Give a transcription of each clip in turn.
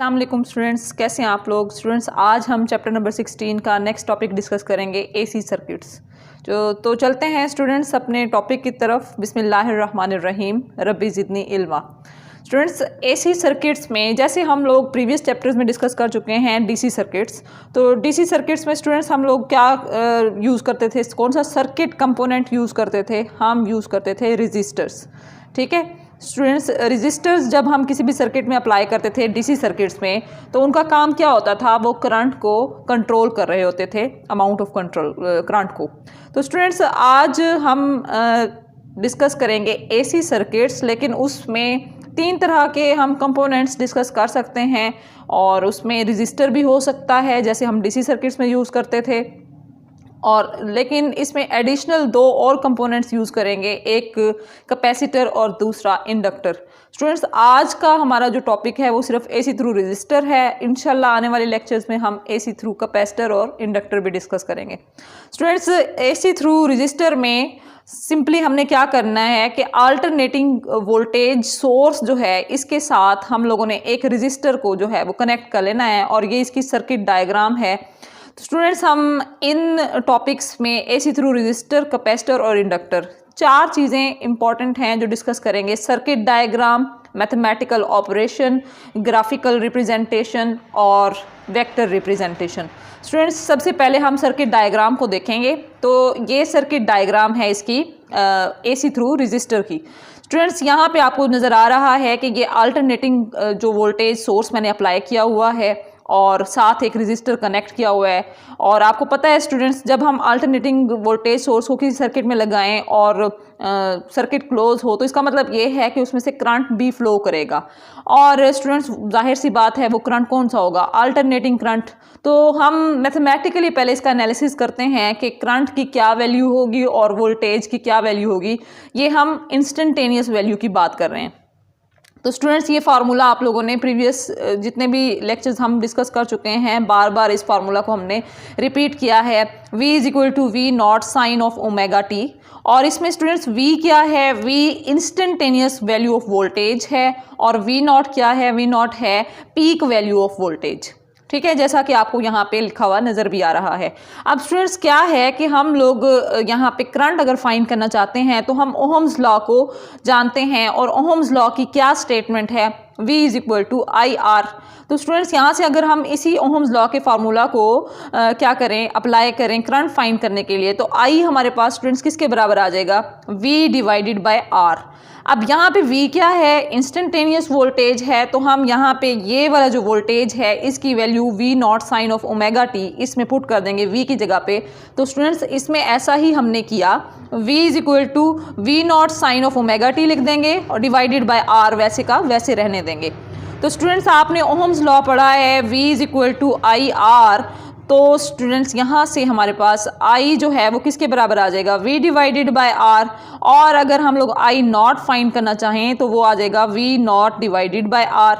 अस्सलाम वालेकुम स्टूडेंट्स, कैसे हैं आप लोग। स्टूडेंट्स, आज हम चैप्टर नंबर 16 का नेक्स्ट टॉपिक डिस्कस करेंगे एसी सर्किट्स। तो चलते हैं स्टूडेंट्स अपने टॉपिक की तरफ। बिस्मिल्लाहिर्रहमानिर्रहीम, रब्बी ज़िदनी इल्मा। स्टूडेंट्स, एसी सर्किट्स में जैसे हम लोग प्रीवियस चैप्टर्स में डिस्कस कर चुके हैं डीसी सर्किट्स, तो डीसी सर्किट्स में स्टूडेंट्स हम लोग क्या यूज़ करते थे, कौन सा सर्किट कंपोनेंट यूज़ करते थे। हम यूज़ करते थे रजिस्टर्स। ठीक है स्टूडेंट्स, रजिस्टर्स जब हम किसी भी सर्किट में अप्लाई करते थे डीसी सर्किट्स में, तो उनका काम क्या होता था, वो करंट को कंट्रोल कर रहे होते थे, अमाउंट ऑफ कंट्रोल करंट को। तो स्टूडेंट्स, आज हम डिस्कस करेंगे एसी सर्किट्स, लेकिन उसमें 3 तरह के हम कंपोनेंट्स डिस्कस कर सकते हैं, और उसमें रजिस्टर भी हो सकता है जैसे हम डीसी सर्किट्स में यूज़ करते थे, और लेकिन इसमें एडिशनल 2 और कंपोनेंट्स यूज़ करेंगे, एक कैपेसिटर और दूसरा इंडक्टर। स्टूडेंट्स, आज का हमारा जो टॉपिक है वो सिर्फ एसी थ्रू रजिस्टर है। इंशाल्लाह आने वाले लेक्चर्स में हम एसी थ्रू कैपेसिटर और इंडक्टर भी डिस्कस करेंगे। स्टूडेंट्स, एसी थ्रू रजिस्टर में सिंपली हमने क्या करना है कि अल्टरनेटिंग वोल्टेज सोर्स जो है इसके साथ हम लोगों ने एक रजिस्टर को जो है वो कनेक्ट कर लेना है, और ये इसकी सर्किट डायग्राम है। तो स्टूडेंट्स, हम इन टॉपिक्स में एसी थ्रू रजिस्टर, कैपेसिटर और इंडक्टर 4 चीज़ें इंपॉर्टेंट हैं जो डिस्कस करेंगे। Circuit diagram, mathematical operation, graphical representation और वेक्टर रिप्रेजेंटेशन। स्टूडेंट्स, सबसे पहले हम सर्किट डायग्राम को देखेंगे। तो ये सर्किट डायग्राम है इसकी एसी थ्रू रजिस्टर की। स्टूडेंट्स, यहाँ पे आपको नज़र आ रहा है कि ये अल्टरनेटिंग जो वोल्टेज सोर्स मैंने अप्लाई किया हुआ है और साथ एक रजिस्टर कनेक्ट किया हुआ है। और आपको पता है स्टूडेंट्स, जब हम अल्टरनेटिंग वोल्टेज सोर्स को किसी सर्किट में लगाएं और सर्किट क्लोज हो, तो इसका मतलब ये है कि उसमें से करंट भी फ्लो करेगा। और स्टूडेंट्स, जाहिर सी बात है वो करंट कौन सा होगा, अल्टरनेटिंग करंट। तो हम मैथमेटिकली पहले इसका एनालिसिस करते हैं कि करंट की क्या वैल्यू होगी और वोल्टेज की क्या वैल्यू होगी। ये हम इंस्टेंटेनियस वैल्यू की बात कर रहे हैं। तो स्टूडेंट्स, ये फार्मूला आप लोगों ने प्रीवियस जितने भी लेक्चर्स हम डिस्कस कर चुके हैं, बार बार इस फार्मूला को हमने रिपीट किया है। V = V0 sine of omega t. और इसमें स्टूडेंट्स V क्या है, V instantaneous value of voltage है, और V0 क्या है, V0 है पीक वैल्यू ऑफ वोल्टेज। ठीक है, जैसा कि आपको यहाँ पे लिखा हुआ नज़र भी आ रहा है। अब स्टूडेंट्स, क्या है कि हम लोग यहाँ पे करंट अगर फाइंड करना चाहते हैं तो हम ओहम्स लॉ को जानते हैं, और ओहम्स लॉ की क्या स्टेटमेंट है, V = IR। तो स्टूडेंट्स, यहाँ से अगर हम इसी ओहम्स लॉ के फार्मूला को क्या करें, अप्लाई करें करंट फाइंड करने के लिए, तो I हमारे पास स्टूडेंट्स किसके बराबर आ जाएगा, V/R। अब यहाँ पे V क्या है, इंस्टेंटेनियस वोल्टेज है। तो हम यहाँ पे ये वाला जो वोल्टेज है इसकी value V0 sine of omega t इसमें पुट कर देंगे V की जगह पे। तो स्टूडेंट्स, इसमें ऐसा ही हमने किया, V = V0 sine of omega t लिख देंगे, और डिवाइडेड बाय R वैसे का वैसे रहने देंगे। तो स्टूडेंट्स, आपने ओहम्स लॉ पढ़ा है, V = IR। तो स्टूडेंट्स, यहाँ से हमारे पास I जो है वो किसके बराबर आ जाएगा, V/R। और अगर हम लोग I0 फाइंड करना चाहें तो वो आ जाएगा V0/R।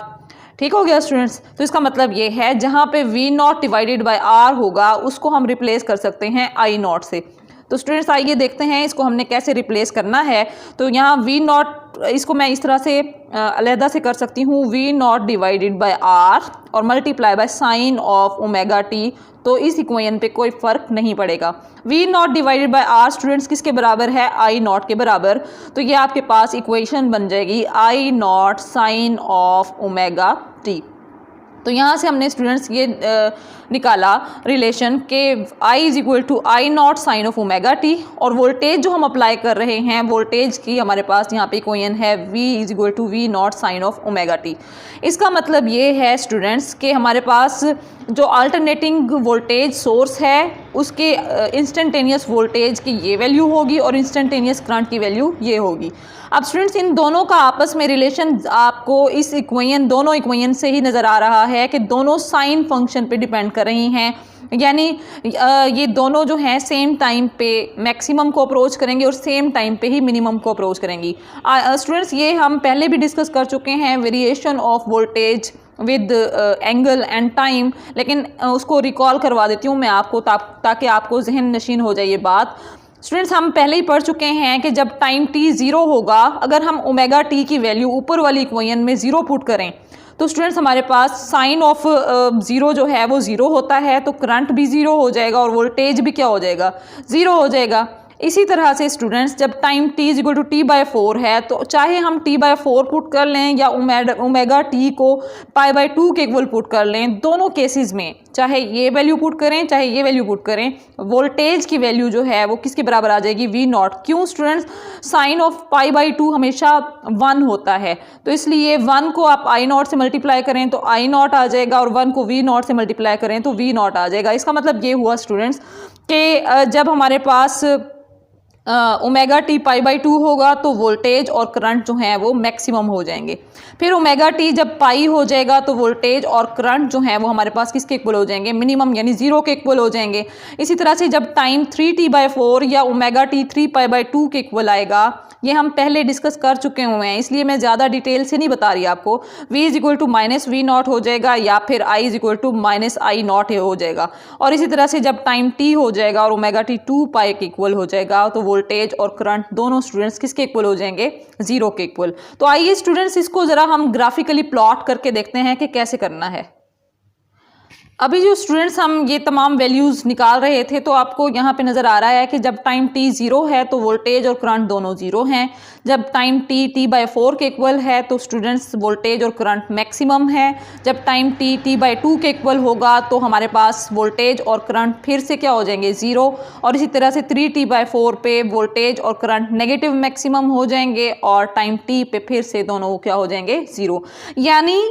ठीक हो गया स्टूडेंट्स। तो इसका मतलब ये है जहाँ पे V0/R होगा उसको हम रिप्लेस कर सकते हैं I0 से। तो स्टूडेंट्स, आइए देखते हैं इसको हमने कैसे रिप्लेस करना है। तो यहाँ V0, इसको मैं इस तरह से अलहदा से कर सकती हूँ, V0/R और multiply by sine of omega T. तो इस इक्वेशन पे कोई फ़र्क नहीं पड़ेगा। V0/R स्टूडेंट्स किसके बराबर है, I0 के बराबर। तो ये आपके पास इक्वेशन बन जाएगी I0 sine of omega T. तो यहाँ से हमने स्टूडेंट्स ये निकाला रिलेशन के I = I0 sine of omega t, और वोल्टेज जो हम अप्लाई कर रहे हैं, वोल्टेज की हमारे पास यहाँ पे इक्वेशन है V = V0 sine of omega t. इसका मतलब ये है स्टूडेंट्स कि हमारे पास जो अल्टरनेटिंग वोल्टेज सोर्स है उसके इंस्टेंटेनियस वोल्टेज की ये वैल्यू होगी, और इंस्टेंटेनियस करंट की वैल्यू ये होगी। अब स्टूडेंट्स, इन दोनों का आपस में रिलेशन आपको इस इक्वेशन, दोनों इक्वेशन से ही नज़र आ रहा है कि दोनों साइन फंक्शन पे डिपेंड कर रही हैं। यानी ये दोनों जो हैं सेम टाइम पे मैक्सिमम को अप्रोच करेंगे और सेम टाइम पे ही मिनिमम को अप्रोच करेंगी। स्टूडेंट्स, ये हम पहले भी डिस्कस कर चुके हैं, variation of voltage with angle and time, लेकिन उसको रिकॉल करवा देती हूँ मैं आपको ताकि आपको जहन नशीन हो जाए ये बात। स्टूडेंट्स, हम पहले ही पढ़ चुके हैं कि जब टाइम t 0 होगा, अगर हम ओमेगा टी की वैल्यू ऊपर वाली इक्वेशन में 0 पुट करें तो स्टूडेंट्स हमारे पास साइन ऑफ ज़ीरो जो है वो ज़ीरो होता है, तो करंट भी ज़ीरो हो जाएगा और वोल्टेज भी क्या हो जाएगा, ज़ीरो हो जाएगा। इसी तरह से स्टूडेंट्स जब time t is equal to t/4 है, तो चाहे हम t/4 पुट कर लें या ओमेगा t को π/2 के इक्वल पुट कर लें, दोनों केसेस में चाहे ये वैल्यू पुट करें चाहे ये वैल्यू पुट करें, वोल्टेज की वैल्यू जो है वो किसके बराबर आ जाएगी, v0। क्यों स्टूडेंट्स, साइन ऑफ π/2 हमेशा 1 होता है, तो इसलिए 1 को आप I0 से मल्टीप्लाई करें तो I0 आ जाएगा और 1 को v0 से मल्टीप्लाई करें तो v0 आ जाएगा। इसका मतलब ये हुआ स्टूडेंट्स कि जब हमारे पास ओमेगा टी π/2 होगा तो वोल्टेज और करंट जो है वो मैक्सिमम हो जाएंगे। फिर ओमेगा टी जब पाई हो जाएगा तो वोल्टेज और करंट जो है वो हमारे पास किसके इक्वल हो जाएंगे, मिनिमम यानी ज़ीरो के इक्वल हो जाएंगे। इसी तरह से जब टाइम 3t/4 या ओमेगा टी 3π/2 के इक्वल आएगा, ये हम पहले डिस्कस कर चुके हुए हैं, इसलिए मैं ज़्यादा डिटेल से नहीं बता रही आपको। v is equal to -v0 हो जाएगा या फिर i is equal to -i0 हो जाएगा। और इसी तरह से जब टाइम t हो जाएगा और ओमेगा टी 2π के इक्वल हो जाएगा तो वोल्टेज और करंट दोनों स्टूडेंट्स किसके इक्वल हो जाएंगे, ज़ीरो के इक्वल। तो आइए स्टूडेंट्स इसको ज़रा हम ग्राफिकली प्लॉट करके देखते हैं कि कैसे करना है। अभी जो स्टूडेंट्स हम ये तमाम वैल्यूज़ निकाल रहे थे, तो आपको यहाँ पे नज़र आ रहा है कि जब टाइम t ज़ीरो है तो वोल्टेज और करंट दोनों ज़ीरो हैं। जब टाइम t t/4 के इक्वल है तो स्टूडेंट्स वोल्टेज और करंट मैक्सिमम है। जब टाइम t t/2 के इक्वल होगा तो हमारे पास वोल्टेज और करंट फिर से क्या हो जाएंगे, ज़ीरो। और इसी तरह से 3t/4 पे वोल्टेज और करंट नेगेटिव मैक्सिमम हो जाएंगे और टाइम t पे फिर से दोनों क्या हो जाएंगे, ज़ीरो। यानी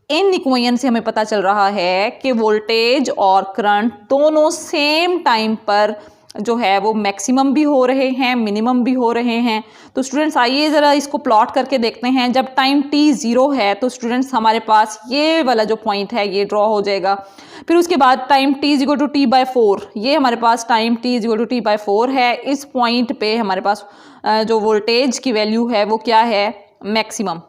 इन इक्वेशन से हमें पता चल रहा है कि वोल्टेज और करंट दोनों सेम टाइम पर जो है वो मैक्सिमम भी हो रहे हैं, मिनिमम भी हो रहे हैं। तो स्टूडेंट्स आइए ज़रा इसको प्लॉट करके देखते हैं। जब टाइम t ज़ीरो है तो स्टूडेंट्स हमारे पास ये वाला जो पॉइंट है ये ड्रॉ हो जाएगा। फिर उसके बाद time t is equal to t/4, ये हमारे पास time t is equal to t/4 है। इस पॉइंट पे हमारे पास जो वोल्टेज की वैल्यू है वो क्या है, मैक्सिमम।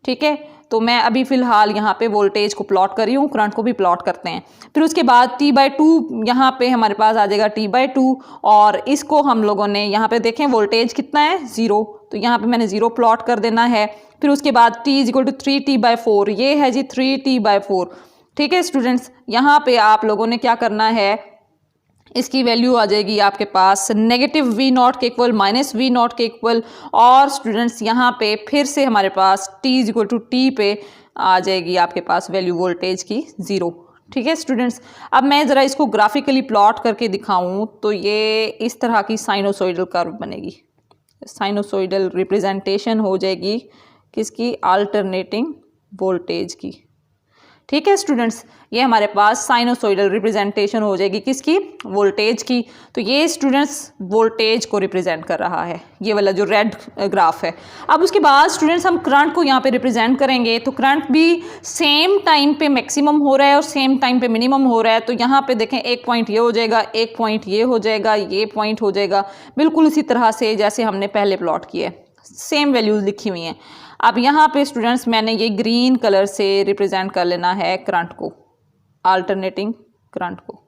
ठीक है, तो मैं अभी फ़िलहाल यहाँ पे वोल्टेज को प्लॉट कर रही हूँ, करंट को भी प्लॉट करते हैं। फिर उसके बाद t/2 यहाँ पे हमारे पास आ जाएगा t/2 और इसको हम लोगों ने यहाँ पे देखें वोल्टेज कितना है, ज़ीरो, तो यहाँ पे मैंने ज़ीरो प्लॉट कर देना है। फिर उसके बाद t is equal to 3t/4, ये है जी 3t/4। ठीक है स्टूडेंट्स, यहाँ पे आप लोगों ने क्या करना है, इसकी वैल्यू आ जाएगी आपके पास नेगेटिव v0 के इक्वल, -v0 के इक्वल। और स्टूडेंट्स यहाँ पे फिर से हमारे पास t is equal to t पे आ जाएगी आपके पास वैल्यू वोल्टेज की, ज़ीरो। ठीक है स्टूडेंट्स, अब मैं ज़रा इसको ग्राफिकली प्लॉट करके दिखाऊं तो ये इस तरह की साइनोसॉइडल कर्व बनेगी। साइनोसॉइडल रिप्रेजेंटेशन हो जाएगी किसकी, अल्टरनेटिंग वोल्टेज की। ठीक है स्टूडेंट्स, ये हमारे पास साइनोसॉइडल रिप्रेजेंटेशन हो जाएगी किसकी, वोल्टेज की। तो ये स्टूडेंट्स वोल्टेज को रिप्रेजेंट कर रहा है, ये वाला जो रेड ग्राफ है। अब उसके बाद स्टूडेंट्स हम करंट को यहाँ पे रिप्रेजेंट करेंगे, तो करंट भी सेम टाइम पे मैक्सिमम हो रहा है और सेम टाइम पे मिनिमम हो रहा है। तो यहाँ पे देखें एक पॉइंट ये हो जाएगा, एक पॉइंट ये हो जाएगा, ये पॉइंट हो जाएगा, बिल्कुल इसी तरह से जैसे हमने पहले प्लॉट किया है, सेम वैल्यूज़ लिखी हुई हैं। अब यहाँ पे स्टूडेंट्स मैंने ये ग्रीन कलर से रिप्रेजेंट कर लेना है करंट को, अल्टरनेटिंग करंट को,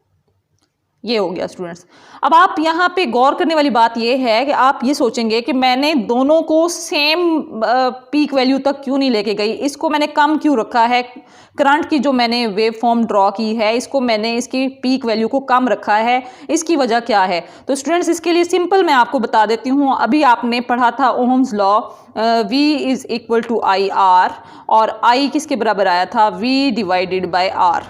ये हो गया स्टूडेंट्स। अब आप यहाँ पे गौर करने वाली बात ये है कि आप ये सोचेंगे कि मैंने दोनों को सेम पीक वैल्यू तक क्यों नहीं लेके गई, इसको मैंने कम क्यों रखा है, करंट की जो मैंने वेव फॉर्म ड्रॉ की है इसको मैंने इसकी पीक वैल्यू को कम रखा है, इसकी वजह क्या है। तो स्टूडेंट्स इसके लिए सिंपल मैं आपको बता देती हूँ। अभी आपने पढ़ा था Ohm's law, V is equal to IR और I किसके बराबर आया था, V डिवाइडेड बाय R।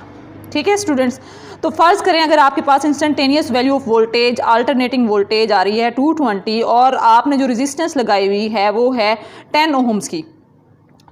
ठीक है स्टूडेंट्स, तो फ़र्ज़ करें अगर आपके पास instantaneous value of voltage, alternating voltage आ रही है 220 और आपने जो रेजिस्टेंस लगाई हुई है वो है 10 ओहम्स की,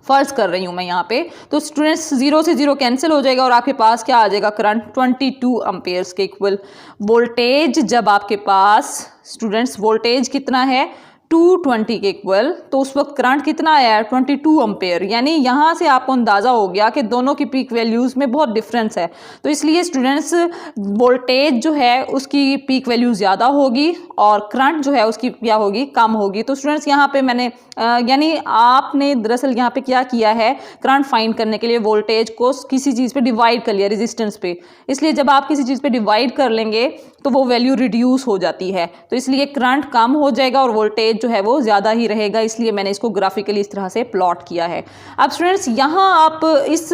फ़र्ज़ कर रही हूँ मैं यहाँ पे। तो स्टूडेंट्स 0 से 0 कैंसिल हो जाएगा और आपके पास क्या आ जाएगा, करंट 22 एम्पेयर्स के इक्वल। वोल्टेज जब आपके पास स्टूडेंट्स वोल्टेज कितना है 220 के इक्वल, तो उस वक्त करंट कितना आया है 22 एम्पेयर। यानी यहाँ से आपको अंदाज़ा हो गया कि दोनों की पीक वैल्यूज़ में बहुत डिफरेंस है। तो इसलिए स्टूडेंट्स वोल्टेज जो है उसकी पीक वैल्यू ज़्यादा होगी और करंट जो है उसकी क्या होगी, कम होगी। तो स्टूडेंट्स यहाँ पे मैंने यानी आपने दरअसल यहाँ पे क्या किया है, करंट फाइंड करने के लिए वोल्टेज को किसी चीज़ पे डिवाइड कर लिया, रेजिस्टेंस पे। इसलिए जब आप किसी चीज़ पे डिवाइड कर लेंगे तो वो वैल्यू रिड्यूस हो जाती है, तो इसलिए करंट कम हो जाएगा और वोल्टेज वोल्टेज जो है वो ज़्यादा ही रहेगा, इसलिए मैंने इसको ग्राफिकली इस तरह से प्लॉट किया है। अब स्टूडेंट्स यहाँ आप इस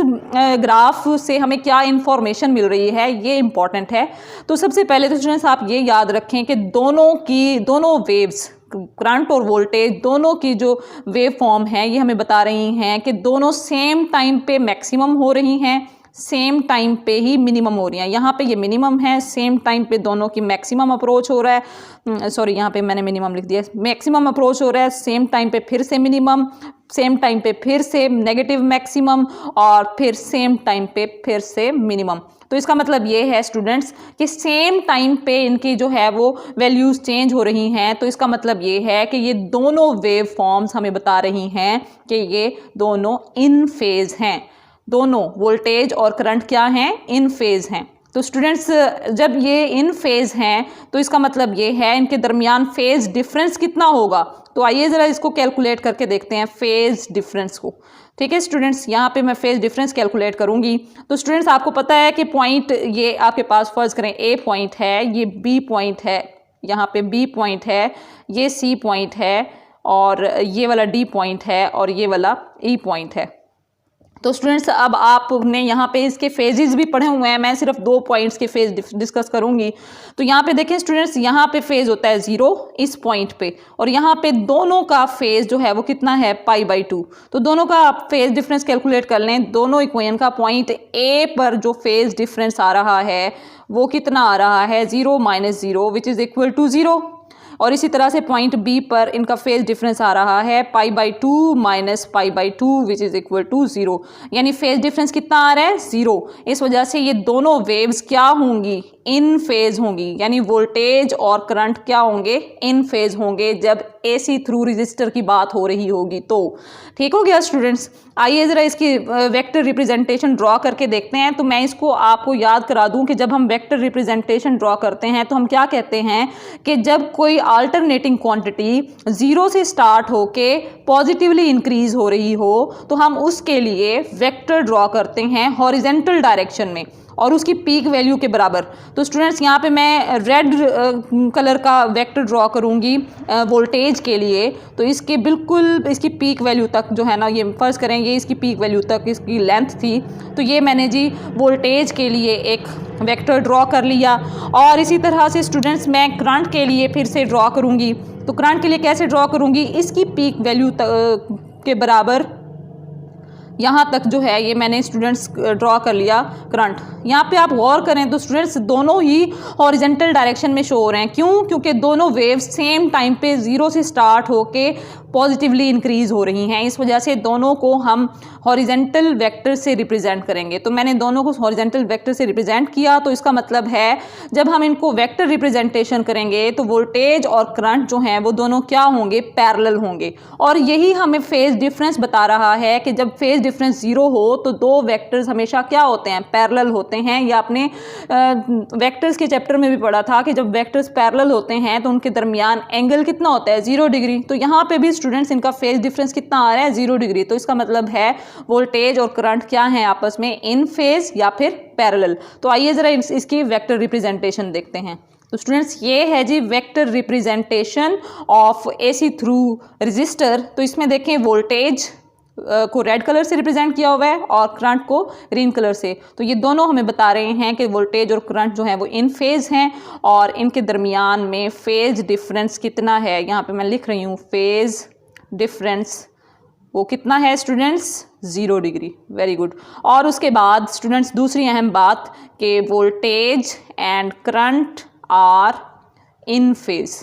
ग्राफ से हमें क्या इंफॉर्मेशन मिल रही है ये इंपॉर्टेंट है। तो सबसे पहले तो स्टूडेंट्स आप ये याद रखें कि दोनों वेव्स, करंट और वोल्टेज दोनों की जो वेव फॉर्म है ये हमें बता रही हैं कि दोनों सेम टाइम पे मैक्सिमम हो रही हैं, सेम टाइम पे ही मिनिमम हो रही हैं। यहाँ पे ये मिनिमम है, सेम टाइम पे दोनों की मैक्सिमम अप्रोच हो रहा है, सॉरी यहाँ पे मैंने मिनिमम लिख दिया, मैक्सिमम अप्रोच हो रहा है, सेम टाइम पे फिर से मिनिमम, सेम टाइम पे फिर से नेगेटिव मैक्सिमम और फिर सेम टाइम पे फिर से मिनिमम। तो इसका मतलब ये है स्टूडेंट्स कि सेम टाइम पे इनकी जो है वो वैल्यूज़ चेंज हो रही हैं। तो इसका मतलब ये है कि ये दोनों वेव फॉर्म्स हमें बता रही हैं कि ये दोनों इन फेज हैं, दोनों वोल्टेज और करंट क्या हैं, इन फेज हैं। तो स्टूडेंट्स जब ये इन फेज हैं तो इसका मतलब ये है इनके दरमियान फेज डिफरेंस कितना होगा। तो आइए ज़रा इसको कैलकुलेट करके देखते हैं फेज डिफरेंस को। ठीक है स्टूडेंट्स, यहाँ पे मैं फेज डिफरेंस कैलकुलेट करूँगी। तो स्टूडेंट्स आपको पता है कि पॉइंट ये आपके पास फर्ज करें ए पॉइंट है, ये बी पॉइंट है, यहाँ पे बी पॉइंट है, ये सी पॉइंट है और ये वाला डी पॉइंट है और ये वाला ई पॉइंट है। तो स्टूडेंट्स अब आपने यहाँ पे इसके फेजेस भी पढ़े हुए हैं, मैं सिर्फ 2 पॉइंट्स के फेज डिस्कस करूँगी। तो यहाँ पे देखें स्टूडेंट्स, यहाँ पे फेज होता है 0 इस पॉइंट पे, और यहाँ पे दोनों का फेज जो है वो कितना है π/2। तो दोनों का आप फेज डिफरेंस कैलकुलेट कर लें। दोनों इक्वेशन का पॉइंट ए पर जो फेज डिफरेंस आ रहा है वो कितना आ रहा है 0 - 0 विच इज़ इक्वल टू 0, और इसी तरह से पॉइंट बी पर इनका फेज डिफरेंस आ रहा है π/2 - π/2 विच इज़ इक्वल टू 0, यानी फेज डिफरेंस कितना आ रहा है 0। इस वजह से ये दोनों वेव्स क्या होंगी, इन फेज होंगी, यानी वोल्टेज और करंट क्या होंगे, इन फेज होंगे जब एसी थ्रू रजिस्टर की बात हो रही होगी। तो ठीक हो गया स्टूडेंट्स। आइए ज़रा इसकी वेक्टर रिप्रेजेंटेशन ड्रॉ करके देखते हैं। तो मैं इसको आपको याद करा दूं कि जब हम वेक्टर रिप्रेजेंटेशन ड्रॉ करते हैं तो हम क्या कहते हैं कि जब कोई अल्टरनेटिंग क्वांटिटी 0 से स्टार्ट होके पॉजिटिवली इंक्रीज हो रही हो तो हम उसके लिए वेक्टर ड्रॉ करते हैं हॉरिजेंटल डायरेक्शन में और उसकी पीक वैल्यू के बराबर। तो स्टूडेंट्स यहाँ पे मैं रेड कलर का वेक्टर ड्रॉ करूँगी वोल्टेज के लिए। तो इसके बिल्कुल इसकी पीक वैल्यू तक जो है ना, ये फर्ज करें ये इसकी पीक वैल्यू तक इसकी लेंथ थी, तो ये मैंने जी वोल्टेज के लिए एक वेक्टर ड्रॉ कर लिया। और इसी तरह से स्टूडेंट्स मैं करंट के लिए फिर से ड्रॉ करूँगी। तो करंट के लिए कैसे ड्रॉ करूँगी, इसकी पीक वैल्यू के बराबर यहाँ तक जो है ये मैंने स्टूडेंट्स ड्रॉ कर लिया करंट। यहाँ पे आप गौर करें तो स्टूडेंट्स दोनों ही हॉरिजेंटल डायरेक्शन में शो हो रहे हैं। क्यों? क्योंकि दोनों वेव्स सेम टाइम पे 0 से स्टार्ट होके पॉजिटिवली इंक्रीज हो रही हैं। इस वजह से दोनों को हम हॉरिजेंटल वेक्टर से रिप्रेजेंट करेंगे। तो मैंने दोनों को हॉरिजेंटल वेक्टर से रिप्रेजेंट किया। तो इसका मतलब है जब हम इनको वेक्टर रिप्रेजेंटेशन करेंगे तो वोल्टेज और करंट जो हैं वो दोनों क्या होंगे, पैरेलल होंगे। और यही हमें फेज डिफरेंस बता रहा है कि जब फेज डिफरेंस 0 हो तो दो वेक्टर्स हमेशा क्या होते हैं, पैरेलल होते हैं। या आपने वेक्टर्स के चैप्टर में भी पढ़ा था कि जब वेक्टर्स पैरेलल होते हैं तो उनके दरमियान एंगल कितना होता है, 0 डिग्री। तो यहाँ पे भी स्टूडेंट्स इनका फेज डिफरेंस कितना आ रहा है, 0 डिग्री। तो इसका मतलब है वोल्टेज और करंट क्या है आपस में, इन फेज या फिर पैरेलल। तो आइए जरा इसकी वेक्टर रिप्रेजेंटेशन देखते हैं। तो स्टूडेंट्स ये है जी vector representation of AC through resistor. तो इसमें देखें वोल्टेज को रेड कलर से रिप्रेजेंट किया हुआ है और करंट को ग्रीन कलर से। तो ये दोनों हमें बता रहे हैं कि वोल्टेज और करंट जो है वो इन फेज हैं और इनके दरमियान में फेज डिफरेंस कितना है। यहाँ पे मैं लिख रही हूँ फेज डिफरेंस वो कितना है स्टूडेंट्स, 0 डिग्री। Very good. और उसके बाद स्टूडेंट्स दूसरी अहम बात कि voltage and current are in phase.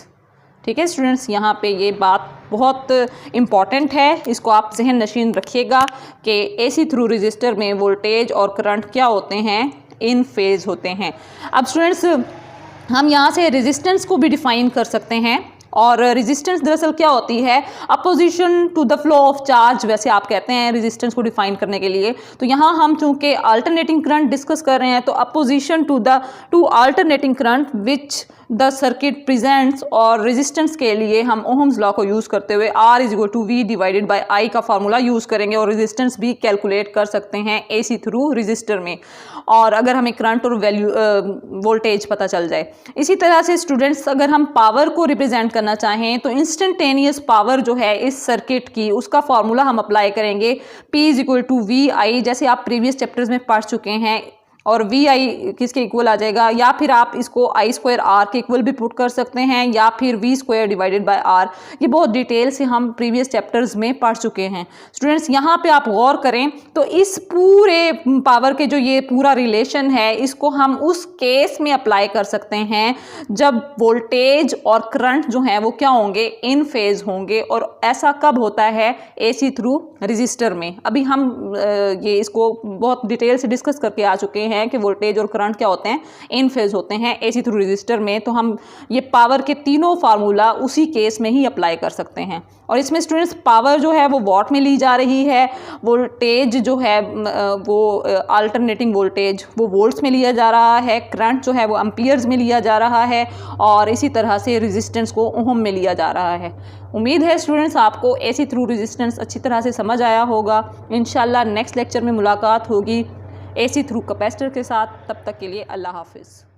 ठीक है स्टूडेंट्स, यहाँ पे ये बात बहुत इम्पॉर्टेंट है, इसको आप जहन नशीन रखिएगा कि एसी थ्रू रजिस्टर में वोल्टेज और करंट क्या होते हैं, इन फेज होते हैं। अब स्टूडेंट्स हम यहाँ से रेजिस्टेंस को भी डिफाइन कर सकते हैं। और रेजिस्टेंस दरअसल क्या होती है, opposition to the flow of charge, वैसे आप कहते हैं रेजिस्टेंस को डिफाइन करने के लिए। तो यहाँ हम चूँकि अल्टरनेटिंग करंट डिस्कस कर रहे हैं तो opposition to alternating current which the circuit presents और रेजिस्टेंस के लिए हम ओहम्स लॉ को यूज़ करते हुए R = V divided by I का फार्मूला यूज़ करेंगे और रेजिस्टेंस भी कैलकुलेट कर सकते हैं AC थ्रू रजिस्टर में, और अगर हमें करंट और वैल्यू वोल्टेज पता चल जाए। इसी तरह से स्टूडेंट्स अगर हम पावर को रिप्रेजेंट करना चाहें तो इंस्टेंटेनियस पावर जो है इस सर्किट की, उसका फार्मूला हम अप्लाई करेंगे P = VI, जैसे आप प्रीवियस चैप्टर्स में पढ़ चुके हैं, और VI किसके इक्वल आ जाएगा, या फिर आप इसको I² R के इक्वल भी पुट कर सकते हैं, या फिर V² डिवाइडेड बाय R। ये बहुत डिटेल से हम प्रीवियस चैप्टर्स में पढ़ चुके हैं। स्टूडेंट्स यहाँ पे आप गौर करें तो इस पूरे पावर के जो ये पूरा रिलेशन है, इसको हम उस केस में अप्लाई कर सकते हैं जब वोल्टेज और करंट जो है वो क्या होंगे, इन फेज होंगे। और ऐसा कब होता है, AC थ्रू रजिस्टर में। अभी हम ये इसको बहुत डिटेल से डिस्कस करके आ चुके हैं कि वोल्टेज और करंट क्या होते हैं, इन फेज होते हैं AC थ्रू रजिस्टर में। तो हम ये पावर के तीनों फार्मूला उसी केस में ही अप्लाई कर सकते हैं। और इसमें स्टूडेंट्स पावर जो है वो वॉट में ली जा रही है, वोल्टेज जो है वो अल्टरनेटिंग वोल्टेज वो वोल्ट्स में लिया जा रहा है, करंट जो है वो एम्पियर्स में लिया जा रहा है, और इसी तरह से रेजिस्टेंस को ओहम में लिया जा रहा है। उम्मीद है स्टूडेंट्स आपको AC थ्रू रेजिस्टेंस अच्छी तरह से समझ आया होगा। इंशाल्लाह नेक्स्ट लेक्चर में मुलाकात होगी AC थ्रू कैपेसिटर के साथ। तब तक के लिए अल्लाह हाफिज़।